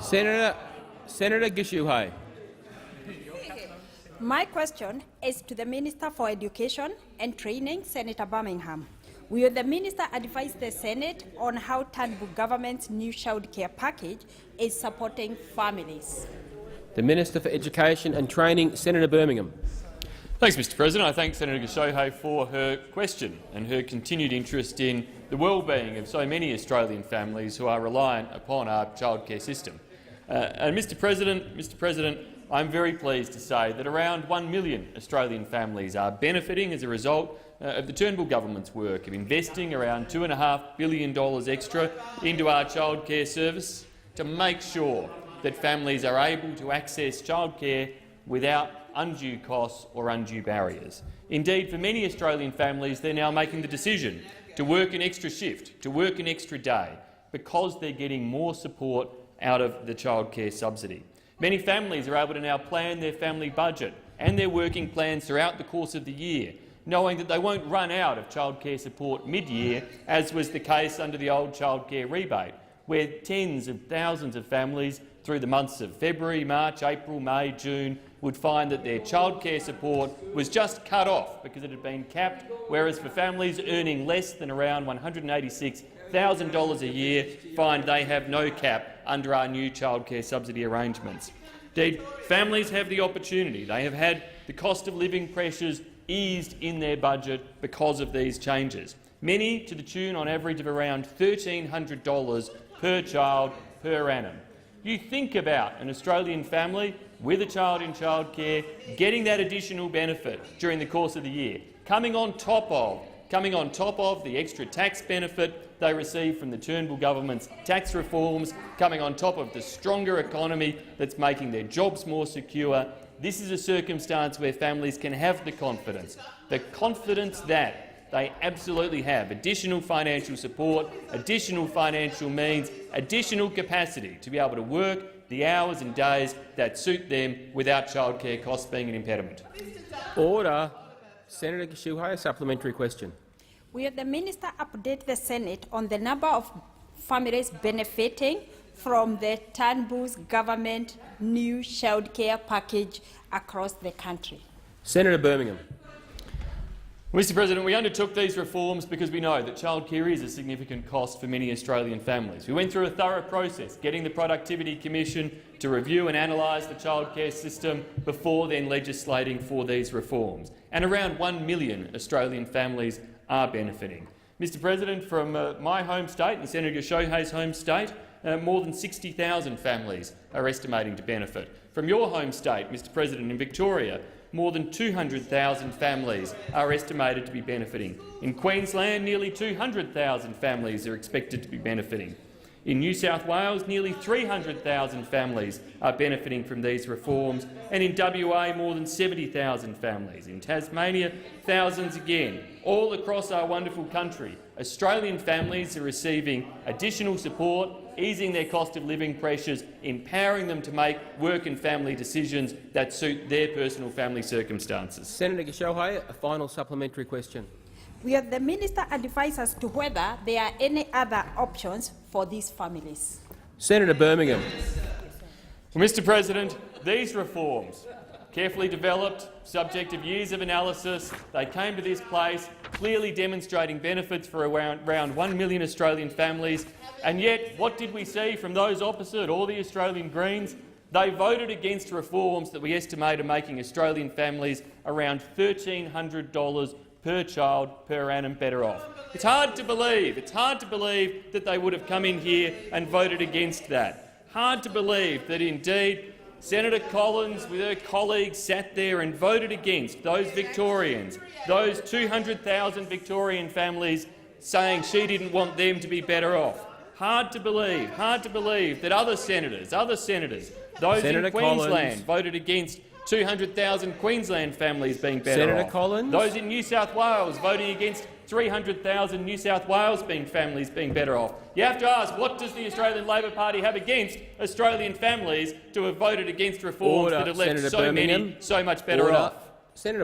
Senator Gishuhai. My question is to the Minister for Education and Training, Senator Birmingham. Will the Minister advise the Senate on how Turnbull government's new childcare package is supporting families? The Minister for Education and Training, Senator Birmingham. Thanks, Mr President. I thank Senator Gishuhai for her question and her continued interest in the well-being of so many Australian families who are reliant upon our childcare system. Mr President, I'm very pleased to say that around 1 million Australian families are benefiting as a result of the Turnbull government's work of investing around $2.5 billion extra into our childcare service to make sure that families are able to access childcare without undue costs or undue barriers. Indeed, for many Australian families, they're now making the decision to work an extra shift, to work an extra day, because they're getting more support out of the childcare subsidy. Many families are able to now plan their family budget and their working plans throughout the course of the year, knowing that they won't run out of childcare support mid-year, as was the case under the old childcare rebate, where tens of thousands of families through the months of February, March, April, May, June would find that their childcare support was just cut off because it had been capped, whereas for families earning less than around $186,000 a year find they have no cap under our new childcare subsidy arrangements. Indeed, families have the opportunity. They have had the cost of living pressures eased in their budget because of these changes, many to the tune on average of around $1,300 per child per annum. You think about an Australian family with a child in childcare getting that additional benefit during the course of the year, coming on top of the extra tax benefit they receive from the Turnbull government's tax reforms, coming on top of the stronger economy that's making their jobs more secure. This is a circumstance where families can have the confidence that they absolutely have additional financial support, additional financial means, additional capacity to be able to work the hours and days that suit them without childcare costs being an impediment. Order. Senator Gishuhai, a supplementary question. Will the Minister update the Senate on the number of families benefiting from the Turnbull's government new childcare package across the country? Senator Birmingham. Mr President, we undertook these reforms because we know that childcare is a significant cost for many Australian families. We went through a thorough process, getting the Productivity Commission to review and analyse the childcare system before then legislating for these reforms. And around 1 million Australian families are benefiting. Mr President, from my home state and Senator Gishuhai's home state, more than 60,000 families are estimating to benefit. From your home state, Mr President, in Victoria, more than 200,000 families are estimated to be benefiting. In Queensland, nearly 200,000 families are expected to be benefiting. In New South Wales, nearly 300,000 families are benefiting from these reforms, and in WA, more than 70,000 families. In Tasmania, thousands again. All across our wonderful country, Australian families are receiving additional support, easing their cost of living pressures, empowering them to make work and family decisions that suit their personal family circumstances. Senator Gishuhai, a final supplementary question. Will the Minister advise as to whether there are any other options for these families? Senator Birmingham. Well, Mr President, these reforms, carefully developed, subject of years of analysis, they came to this place clearly demonstrating benefits for around 1 million Australian families. And yet, what did we see from those opposite, all the Australian Greens? They voted against reforms that we estimate are making Australian families around $1,300 per child per annum better off. It's hard to believe that they would have come in here and voted against that. Hard to believe that indeed Senator Collins with her colleagues sat there and voted against those Victorians, those 200,000 Victorian families, saying she didn't want them to be better off. Hard to believe that other senators, those Senator in Queensland Collins. voted against 200,000 Queensland families being better Senator off. Collins. Those in New South Wales voting against 300,000 New South Wales families being better off. You have to ask, what does the Australian Labor Party have against Australian families to have voted against reforms that have left Senator so Birmingham. many so much better off? Senator